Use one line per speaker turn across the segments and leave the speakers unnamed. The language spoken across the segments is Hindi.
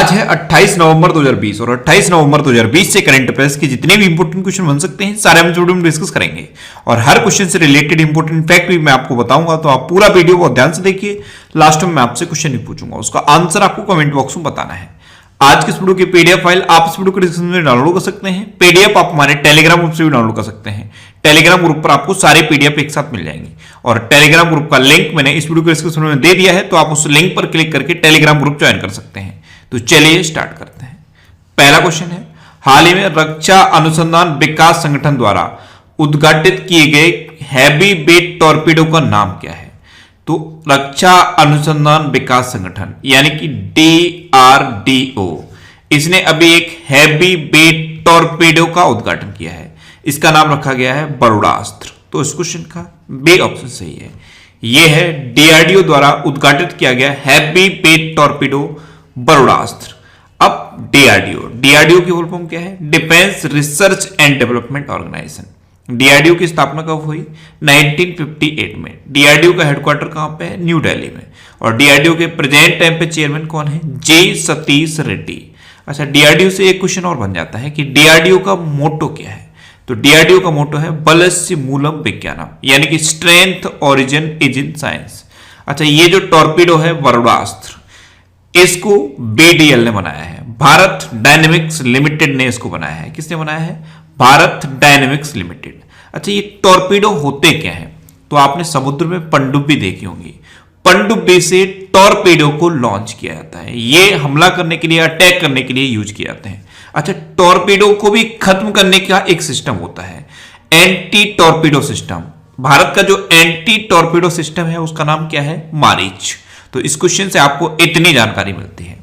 आज है 28 नवंबर 2020 और 28 नवंबर 2020 से करंट अफेयर्स के जितने भी इंपोर्टेंट क्वेश्चन बन सकते हैं सारे हम इस वीडियो में डिस्कस करेंगे और हर क्वेश्चन से रिलेटेड इंपोर्टेंट फैक्ट भी मैं आपको बताऊंगा। तो आप पूरा वीडियो बहुत ध्यान से देखिए, लास्ट में मैं आपसे क्वेश्चन भी पूछूंगा, उसका आंसर आपको कमेंट बॉक्स में बताना है। आज के इस वीडियो की पीडीएफ फाइल आप इस वीडियो के डिस्क्रिप्शन में डाउनलोड कर सकते हैं। पीडीएफ आप हमारे टेलीग्राम ग्रुप से भी डाउनलोड कर सकते हैं। टेलीग्राम ग्रुप पर आपको सारे पीडीएफ एक साथ मिल जाएंगे और टेलीग्राम ग्रुप का लिंक मैंने इस वीडियो के डिस्क्रिप्शन में दे दिया है, तो आप उस लिंक पर क्लिक करके टेलीग्राम ग्रुप ज्वाइन कर सकते हैं। तो चलिए स्टार्ट करते हैं। पहला क्वेश्चन है, हाल ही में रक्षा अनुसंधान विकास संगठन द्वारा उद्घाटित किए गए हैवी वेट टॉर्पीडो का नाम क्या है? तो रक्षा अनुसंधान विकास संगठन यानी कि DRDO, इसने अभी एक हैवी वेट टॉर्पीडो का उद्घाटन किया है। इसका नाम रखा गया है बरुड़ास्त्र। तो इस क्वेश्चन का बी ऑप्शन सही है। यह है DRDO द्वारा उद्घाटित किया गया हैवी वेट टॉर्पीडो बरुड़ास्त्र। अब DRDO की फुल फॉर्म क्या है? Defence Research and Development Organisation. DRDO की स्थापना कब हुई? 1958 में। DRDO का हेडक्वार्टर कहां पे है? न्यू दिल्ली में। और DRDO के प्रेजेंट टाइम पे चेयरमैन कौन है? J सतीश रेड्डी। अच्छा, DRDO से एक क्वेश्चन और बन जाता है कि DRDO का मोटो क्या है? तो DRDO का मोटो है बलस्य मूलम विज्ञानम, यानी कि strength origin is in science. अच्छा, ये जो टॉर्पीडो है बरुड़ास्त्र, इसको BDL ने बनाया है, भारत डायनेमिक्स लिमिटेड ने इसको बनाया है। किसने बनाया है? Bharat dynamics limited. अच्छा, ये टॉर्पीडो होते क्या है? तो आपने समुद्र में पनडुब्बी देखी होंगी। पनडुब्बी से टॉर्पीडो को लॉन्च किया जाता है। ये हमला करने के लिए, अटैक करने के लिए यूज किए जाते हैं। अच्छा, टॉर्पीडो को भी खत्म करने का एक सिस्टम होता है, एंटी टॉर्पीडो सिस्टम। भारत का जो एंटी टॉर्पीडो सिस्टम है उसका नाम क्या है? मारीच। तो इस क्वेश्चन से आपको इतनी जानकारी मिलती है।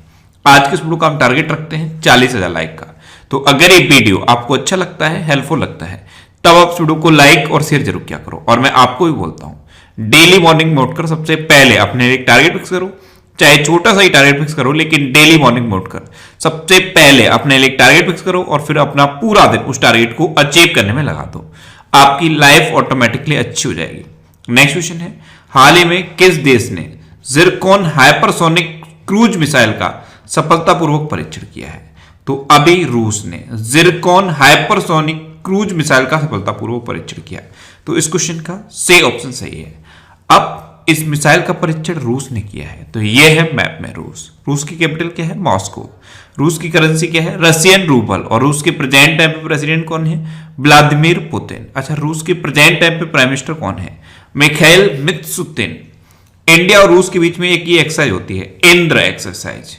आज के इस वीडियो का हम टारगेट रखते हैं 40,000 लाइक का। तो अगर ये वीडियो आपको अच्छा लगता है, हेल्पफुल लगता है, तब आप वीडियो को लाइक और शेयर जरूर किया करो। और मैं आपको भी बोलता हूं, डेली मॉर्निंग में उठकर सबसे पहले अपने एक टारगेट फिक्स करो, चाहे छोटा सा ही टारगेट फिक्स करो, लेकिन डेली मॉर्निंग में उठकर सबसे पहले अपने लिए टारगेट फिक्स करो और फिर अपना पूरा दिन उस टारगेट को अचीव करने में लगा दो। आपकी लाइफ ऑटोमेटिकली अच्छी हो जाएगी। नेक्स्ट क्वेश्चन है, हाल ही में किस देश ने जिरकॉन हाइपरसोनिक क्रूज मिसाइल का सफलतापूर्वक परीक्षण किया है? तो अभी रूस ने जिरकॉन हाइपरसोनिक क्रूज मिसाइल का सफलतापूर्वक परीक्षण किया। तो इस क्वेश्चन का सी ऑप्शन सही है। अब इस मिसाइल का परीक्षण रूस ने किया है, तो यह है मैप में रूस। रूस की कैपिटल क्या है? मॉस्को। रूस की करेंसी क्या है? Russian rouble. और रूस के प्रेजेंट टाइम पे प्रेसिडेंट कौन है? Vladimir Putin. अच्छा, रूस के प्रेजेंट टाइम पे प्राइम मिनिस्टर कौन है? मिखाइल मित्सुतिन। इंडिया और रूस के बीच में एक ये एक्सरसाइज होती है, इंद्र एक्सरसाइज।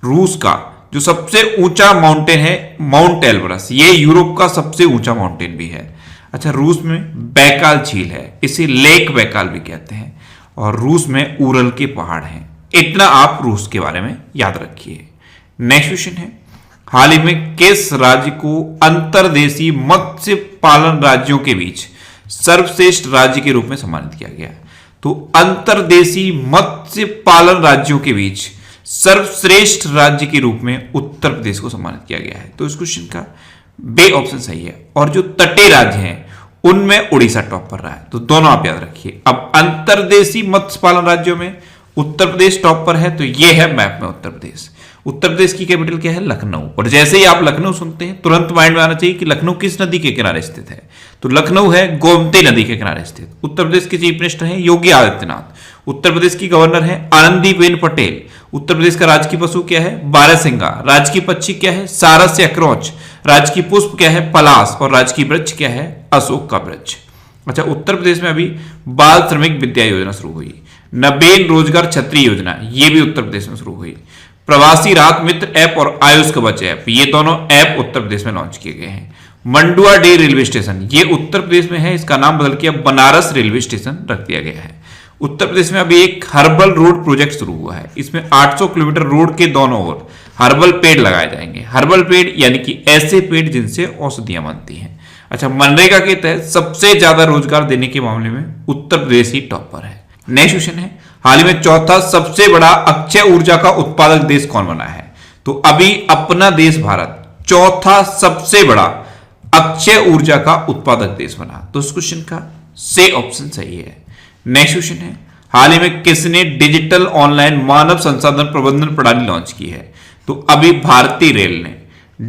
रूस का जो सबसे ऊंचा माउंटेन है माउंट एल्ब्रस, ये यूरोप का सबसे ऊंचा माउंटेन भी है। अच्छा, रूस में बैकाल झील है, इसे लेक बैकाल भी कहते हैं। और रूस में उरल के पहाड़ हैं। इतना आप रूस के बारे में याद रखिए। नेक्स्ट क्वेश्चन है, हाल ही में किस राज्य को अंतर्देशीय मत्स्य पालन राज्यों के बीच सर्वश्रेष्ठ राज्य के रूप में सम्मानित किया गया? तो अंतर्देशीय मत्स्य पालन राज्यों के बीच सर्वश्रेष्ठ राज्य के रूप में उत्तर प्रदेश को सम्मानित किया गया है। तो इस क्वेश्चन का बी ऑप्शन सही है। और जो तटीय राज्य हैं उनमें उड़ीसा टॉप पर रहा है। तो दोनों आप याद रखिए। अब अंतर्देशीय मत्स्य पालन राज्यों में उत्तर प्रदेश टॉप पर है, तो यह है मैप में उत्तर प्रदेश। उत्तर प्रदेश की कैपिटल क्या है? लखनऊ। और जैसे ही आप लखनऊ सुनते हैं तुरंत माइंड में आना चाहिए कि लखनऊ किस नदी के किनारे स्थित है? तो लखनऊ है गोमती नदी के किनारे स्थित। उत्तर प्रदेश के चीफ मिनिस्टर हैं योगी आदित्यनाथ। उत्तर प्रदेश की गवर्नर है आनंदीबेन पटेल। उत्तर प्रदेश का राजकीय पशु क्या है? बारहसिंगा। राजकीय पक्षी क्या है? सारस या क्रोच। राजकीय पुष्प क्या है? पलाश। और राजकीय वृक्ष क्या है? अशोक का वृक्ष। अच्छा, उत्तर प्रदेश में अभी बाल श्रमिक विद्या योजना शुरू हुई। नवीन रोजगार छतरी योजना, ये भी उत्तर प्रदेश में शुरू हुई। प्रवासी राहत मित्र ऐप और आयुष कवच ऐप, ये दोनों ऐप उत्तर प्रदेश में लॉन्च किए गए हैं। मंडुआ डे रेलवे स्टेशन, ये उत्तर प्रदेश में है, इसका नाम बदल के अब बनारस रेलवे स्टेशन रख दिया गया है। उत्तर प्रदेश में अभी एक हर्बल रोड प्रोजेक्ट शुरू हुआ है। इसमें 800 किलोमीटर रोड के दोनों ओर हर्बल पेड़ लगाए जाएंगे। हर्बल पेड़ यानी कि ऐसे पेड़ जिनसे औषधियां बनती हैं। अच्छा, मनरेगा के तहत सबसे ज्यादा रोजगार देने के मामले में उत्तर प्रदेश ही टॉप पर है। नेक्स्ट क्वेश्चन है, हाल ही में चौथा सबसे बड़ा अक्षय ऊर्जा का उत्पादक देश कौन बना है? तो अभी अपना देश भारत चौथा सबसे बड़ा अक्षय ऊर्जा का उत्पादक देश बना। तो इस क्वेश्चन का सी ऑप्शन सही है। नेक्स्ट क्वेश्चन है, हाल ही में किसने डिजिटल ऑनलाइन मानव संसाधन प्रबंधन प्रणाली लॉन्च की है? तो अभी भारतीय रेल ने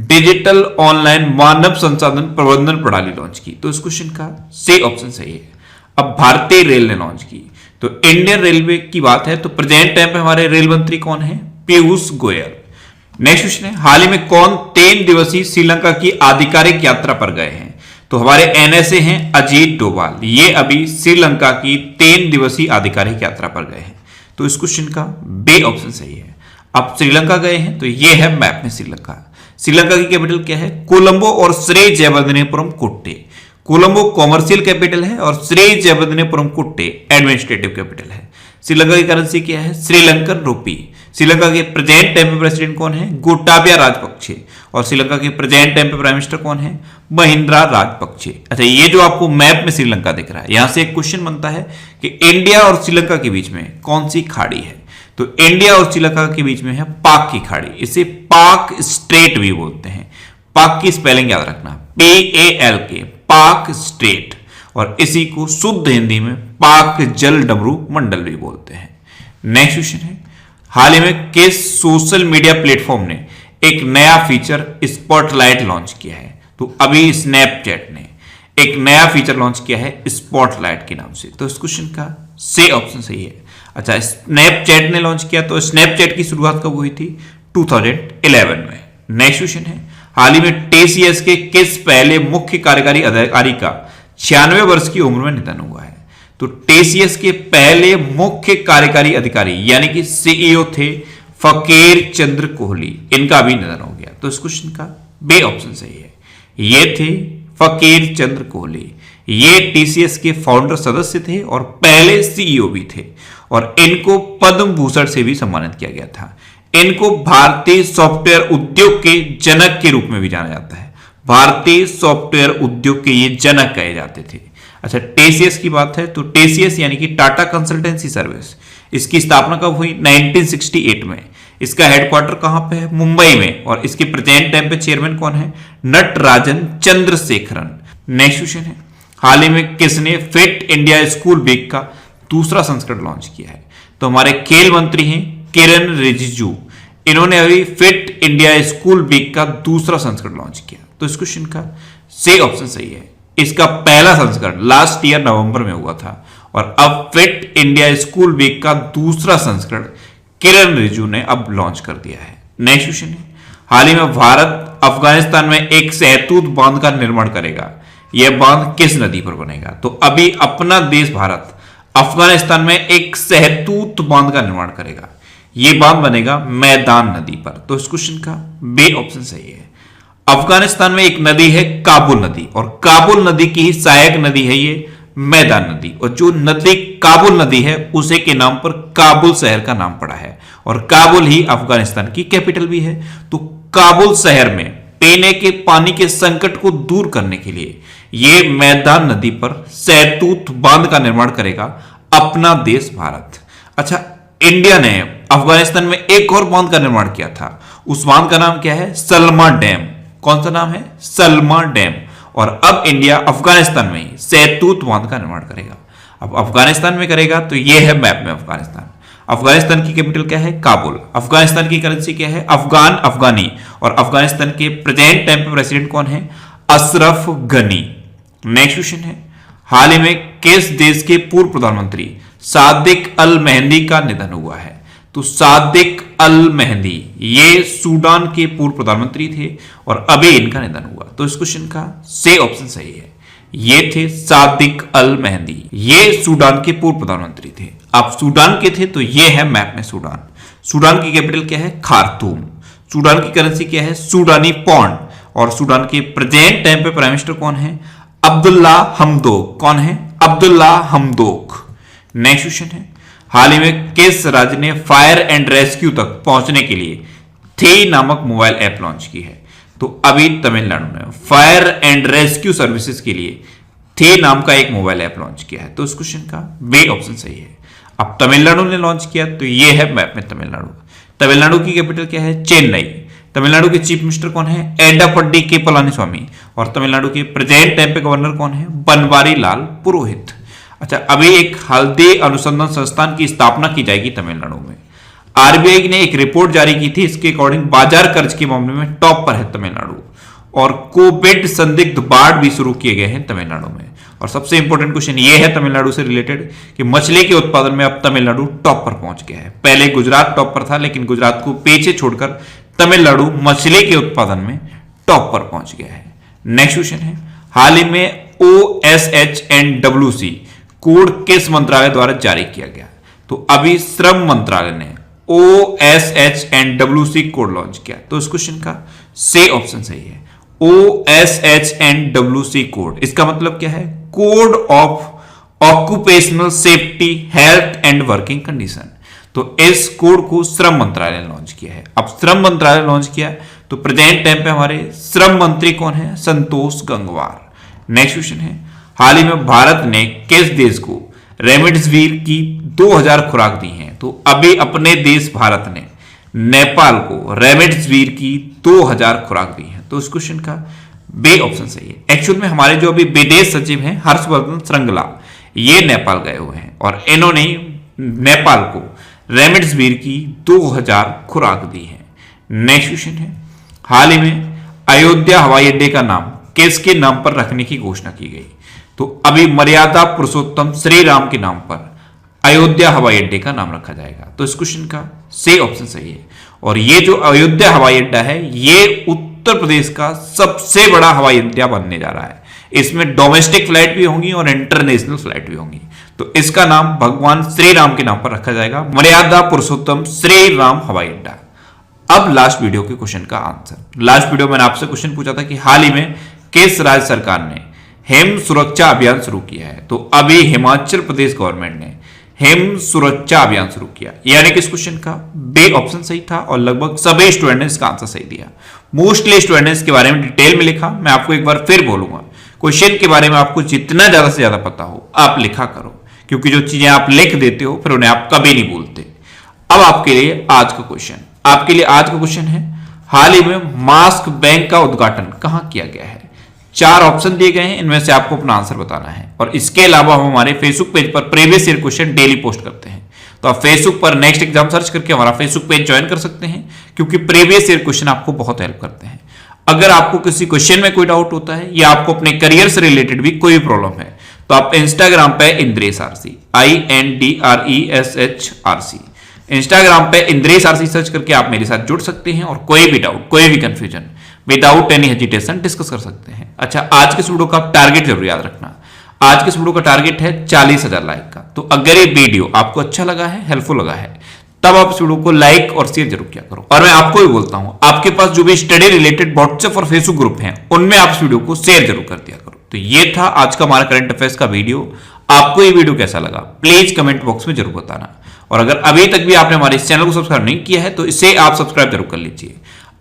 डिजिटल ऑनलाइन मानव संसाधन प्रबंधन प्रणाली लॉन्च की। तो इस क्वेश्चन का सी ऑप्शन सही है। अब भारतीय रेल ने लॉन्च की, तो इंडियन रेलवे की बात है तो प्रेजेंट टाइम पे हमारे रेल मंत्री कौन है? पीयूष गोयल। नेक्स्ट क्वेश्चन है, हाल ही में कौन 3 दिवसीय श्रीलंका की आधिकारिक यात्रा पर गए हैं? तो हमारे एनएसए हैं अजीत डोभाल, ये अभी श्रीलंका की 3 दिवसीय आधिकारिक यात्रा पर गए हैं। तो इस क्वेश्चन का बी ऑप्शन सही है। अब श्रीलंका गए हैं तो ये है मैप में श्रीलंका। श्रीलंका की कैपिटल क्या है? कोलंबो और श्री जयवर्धनेपुरम कुट्टे। कोलंबो कॉमर्शियल कैपिटल है और श्री जयवर्धनेपुरम कुट्टे एडमिनिस्ट्रेटिव कैपिटल है। श्रीलंका की करेंसी क्या है? श्रीलंकन रूपी। श्रीलंका के प्रेजेंट टाइम पे प्रेसिडेंट कौन है? गोटाबाया राजपक्षे। और श्रीलंका के प्रेजेंट टाइम पे प्राइम मिनिस्टर कौन है? महिंद्रा राजपक्षे। अच्छा, ये जो आपको मैप में श्रीलंका दिख रहा है, यहां से एक क्वेश्चन बनता है कि इंडिया और श्रीलंका के बीच में कौन सी खाड़ी है? तो इंडिया और श्रीलंका के बीच में है पाक की खाड़ी, इसे पाक स्ट्रेट भी बोलते हैं। पाक की स्पेलिंग याद रखना, PALK, पाक स्ट्रेट। और इसी को शुद्ध हिंदी में पाक जल डमरू मंडल भी बोलते हैं। नेक्स्ट क्वेश्चन है, हाल ही में किस सोशल मीडिया प्लेटफॉर्म ने एक नया फीचर स्पॉटलाइट लॉन्च किया है? तो अभी स्नैपचैट ने एक नया फीचर लॉन्च किया है स्पॉटलाइट के नाम से। तो इस क्वेश्चन का सी ऑप्शन सही है। अच्छा, स्नैपचैट ने लॉन्च किया, तो स्नैपचैट की शुरुआत कब हुई थी? 2011 में। नेक्स्ट क्वेश्चन है, हाल ही में टीसीएस के किस पहले मुख्य कार्यकारी अधिकारी का 96 वर्ष की उम्र में निधन हुआ है? तो टीसीएस के पहले मुख्य कार्यकारी अधिकारी यानी कि सीईओ थे फकीर चंद्र कोहली, इनका भी निधन हो गया। तो इस क्वेश्चन का बी ऑप्शन सही है। ये थे फकीर चंद्र कोहली, ये टीसीएस के फाउंडर सदस्य थे और पहले सीईओ भी थे, और इनको पद्म भूषण से भी सम्मानित किया गया था। इनको भारतीय सॉफ्टवेयर उद्योग के जनक के रूप में भी जाना जाता है। भारतीय सॉफ्टवेयर उद्योग के ये जनक कहे जाते थे। अच्छा, टीसीएस की बात है तो टीसीएस यानी कि टाटा कंसल्टेंसी सर्विस, इसकी स्थापना कब हुई? 1968 में। इसका हेडक्वार्टर कहां पे है? मुंबई में। और इसके प्रेजेंट टाइम पे चेयरमैन कौन है? नटराजन चंद्रशेखरन। नेक्स्ट क्वेश्चन है, हाल ही में किसने फिट इंडिया स्कूल वीक का दूसरा संस्करण लॉन्च किया है? तो हमारे खेल मंत्री हैं किरण रिजिजू, इन्होंने अभी फिट इंडिया स्कूल वीक का दूसरा संस्करण लॉन्च किया। तो इस क्वेश्चन का सी ऑप्शन सही है। इसका पहला संस्करण लास्ट ईयर नवंबर में हुआ था, और अब फिट इंडिया स्कूल वीक का दूसरा संस्करण किरण रिजिजू ने अब लॉन्च कर दिया है। नेक्स्ट क्वेश्चन है, हाल ही में भारत अफगानिस्तान में एक सहतूत बांध का निर्माण करेगा। यह बांध किस नदी पर बनेगा? तो अभी अपना देश भारत अफगानिस्तान में एक सहतूत बांध का निर्माण करेगा। यह बांध बनेगा मैदान नदी पर। तो इस क्वेश्चन का बी ऑप्शन सही है। अफगानिस्तान में एक नदी है काबुल नदी, और काबुल नदी की ही सहायक नदी है ये मैदान नदी, और जो नदी काबुल नदी है उसे के नाम पर काबुल शहर का नाम पड़ा है, और काबुल ही अफगानिस्तान की कैपिटल भी है। तो काबुल शहर में पीने के पानी के संकट को दूर करने के लिए ये मैदान नदी पर सहतूत बांध का निर्माण करेगा अपना देश भारत। अच्छा, इंडिया ने अफगानिस्तान में एक और बांध का निर्माण किया था, उस बांध का नाम क्या है? सलमा डैम। कौन सा नाम है? सलमा डैम। और अब इंडिया अफगानिस्तान में ही सहतूत बांध का निर्माण करेगा। अब अफगानिस्तान में करेगा तो यह है मैप में अफगानिस्तान। अफगानिस्तान की कैपिटल क्या है? काबुल। अफगानिस्तान की करेंसी क्या है? अफगान अफगानी। और अफगानिस्तान के प्रेजेंट टाइम पे प्रेसिडेंट कौन है? अशरफ गनी। नेक्स्ट क्वेश्चन है, हाल ही में किस देश के पूर्व प्रधानमंत्री सादिक अल मेहंदी का निधन हुआ है? तो सादिक अल मेहंदी ये सूडान के पूर्व प्रधानमंत्री थे और अभी इनका निधन हुआ। तो इस क्वेश्चन का सी ऑप्शन सही है। ये थे सादिक अल मेहंदी, ये सूडान के पूर्व प्रधानमंत्री थे। आप सूडान के थे तो ये है मैप में सूडान। सूडान की कैपिटल क्या है? खार्तूम। सूडान की करेंसी क्या है? सूडानी पौंड। और सूडान के प्रेजेंट टाइम पे प्राइम मिनिस्टर कौन है? अब्दुल्ला हमदोक। कौन है? अब्दुल्ला हमदोक। नेक्स्ट क्वेश्चन है, हाल ही में किस राज्य ने फायर एंड रेस्क्यू तक पहुंचने के लिए थे नामक मोबाइल ऐप लॉन्च की है? तो अभी तमिलनाडु ने फायर एंड रेस्क्यू सर्विसेज के लिए थे नाम का एक मोबाइल ऐप लॉन्च किया है। तो इस क्वेश्चन का बी ऑप्शन सही है। अब तमिलनाडु ने लॉन्च किया तो ये है मैप में तमिलनाडु। तमिलनाडु की कैपिटल क्या है? चेन्नई। तमिलनाडु के चीफ मिनिस्टर कौन है? एडापड्डी के पलानीस्वामी। और तमिलनाडु के प्रेजेंट टाइम पे गवर्नर कौन है? बनवारी लाल पुरोहित। अच्छा, अभी एक हल्दी अनुसंधान संस्थान की स्थापना की जाएगी तमिलनाडु में। आरबीआई ने एक रिपोर्ट जारी की थी, इसके अकॉर्डिंग बाजार कर्ज के मामले में टॉप पर है तमिलनाडु। और कोविड संदिग्ध बाढ़ भी शुरू किए गए हैं तमिलनाडु में। और सबसे इंपॉर्टेंट क्वेश्चन ये है तमिलनाडु से रिलेटेड कि मछली के उत्पादन में अब तमिलनाडु टॉप पर पहुंच गया है। पहले गुजरात टॉप पर था, लेकिन गुजरात को पीछे छोड़कर तमिलनाडु मछली के उत्पादन में टॉप पर पहुंच गया है। नेक्स्ट क्वेश्चन है, हाल ही में OSHNWC कोड किस मंत्रालय द्वारा जारी किया गया? तो अभी श्रम मंत्रालय ने OSHNWC कोड लॉन्च किया। तो इस क्वेश्चन का से ऑप्शन सही है। OSHNWC कोड, इसका मतलब क्या है? Code of occupational safety, health and working condition. तो इस कोड को श्रम मंत्रालय ने लॉन्च किया है। अब श्रम मंत्रालय लॉन्च किया तो प्रेजेंट टाइम पे हमारे श्रम मंत्री कौन है? संतोष गंगवार। नेक्स्ट क्वेश्चन है, हाल ही में भारत ने किस देश को रेमडेसिविर की 2000 खुराक दी है? तो अभी अपने देश भारत ने नेपाल को रेमडेसिविर की 2000 खुराक दी है। तो इस क्वेश्चन का बी ऑप्शन सही है। एक्चुअल में हमारे जो अभी विदेश सचिव हैं हर्षवर्धन श्रृंगला, ये नेपाल गए हुए हैं और इन्होंने नेपाल को रेमडेसिविर की 2000 खुराक दी है। नेक्स्ट क्वेश्चन है, हाल ही में अयोध्या हवाई अड्डे का नाम किसके नाम पर रखने की घोषणा की गई? तो अभी मर्यादा पुरुषोत्तम श्री राम के नाम पर अयोध्या हवाई अड्डे का नाम रखा जाएगा। तो इस क्वेश्चन का सी ऑप्शन सही है। और ये जो अयोध्या हवाई अड्डा है, ये उत्तर प्रदेश का सबसे बड़ा हवाई अड्डा बनने जा रहा है। इसमें डोमेस्टिक फ्लाइट भी होंगी और इंटरनेशनल फ्लाइट भी होंगी। तो इसका नाम भगवान श्री राम के नाम पर रखा जाएगा, मर्यादा पुरुषोत्तम श्री राम हवाई अड्डा। अब लास्ट वीडियो के क्वेश्चन का आंसर। लास्ट वीडियो मैंने आपसे क्वेश्चन पूछा था कि हाल ही में किस राज्य सरकार ने हिम सुरक्षा अभियान शुरू किया है? तो अभी हिमाचल प्रदेश गवर्नमेंट ने हिम सुरक्षा अभियान शुरू किया। यानी कि इस क्वेश्चन का बी ऑप्शन सही था और लगभग सभी स्टूडेंट ने इसका आंसर सही दिया। मोस्टली स्टूडेंट ने इसके बारे में डिटेल में लिखा। मैं आपको एक बार फिर बोलूंगा, क्वेश्चन के बारे में आपको जितना ज्यादा से ज्यादा पता हो आप लिखा करो, क्योंकि जो चीजें आप लिख देते हो फिर उन्हें आप कभी नहीं भूलते। अब आपके लिए आज का क्वेश्चन है, हाल ही में मास्क बैंक का उद्घाटन कहां किया गया है? 4 ऑप्शन दिए गए हैं, इनमें से आपको अपना आंसर बताना है। और इसके अलावा हम हमारे फेसबुक पेज पर previous year question daily post करते हैं। तो आप फेसबुक पर नेक्स्ट एग्जाम सर्च करके हमारा फेसबुक पेज ज्वाइन कर सकते हैं, क्योंकि प्रीवियस ईयर क्वेश्चन आपको बहुत हेल्प करते हैं। अगर आपको किसी क्वेश्चन में कोई डाउट होता है या आपको अपने करियर से रिलेटेड भी कोई प्रॉब्लम है, तो आप इंस्टाग्राम पे Indresh RC INDRESH RC Instagram पे इंद्रेश आरसी सर्च करके आप मेरे साथ जुड़ सकते हैं और कोई भी डाउट, कोई भी confusion without any hesitation discuss कर सकते हैं। अच्छा, आज के वीडियो का टारगेट जरूर याद रखना। आज के वीडियो का टारगेट है 40,000 लाइक का। तो अगर ये वीडियो आपको अच्छा लगा है, हेल्पफुल लगा है, तब आप इस वीडियो को लाइक और शेयर जरूर किया करो। और मैं आपको भी बोलता हूं, आपके पास जो भी स्टडी रिलेटेड व्हाट्सएप और फेसबुक ग्रुप हैं, उनमें आप इस वीडियो को शेयर जरूर कर दिया करो। तो ये था आज का हमारा करंट अफेयर्स का वीडियो। आपको ये वीडियो कैसा लगा प्लीज कमेंट बॉक्स में जरूर बताना। और अगर अभी तक भी आपने हमारे इस चैनल को सब्सक्राइब नहीं किया है तो इसे आप सब्सक्राइब जरूर कर लीजिए।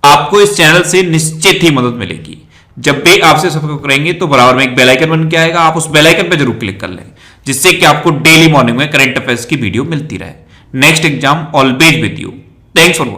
आपको इस चैनल से निश्चित ही मदद मिलेगी। जब भी आपसे सब्सक्राइब करेंगे तो बराबर में एक बेल आइकन बन के आएगा, आप उस बेल आइकन पर जरूर क्लिक कर लें, जिससे कि आपको डेली मॉर्निंग में करंट अफेयर्स की वीडियो मिलती रहे। Next exam always with you. Thanks for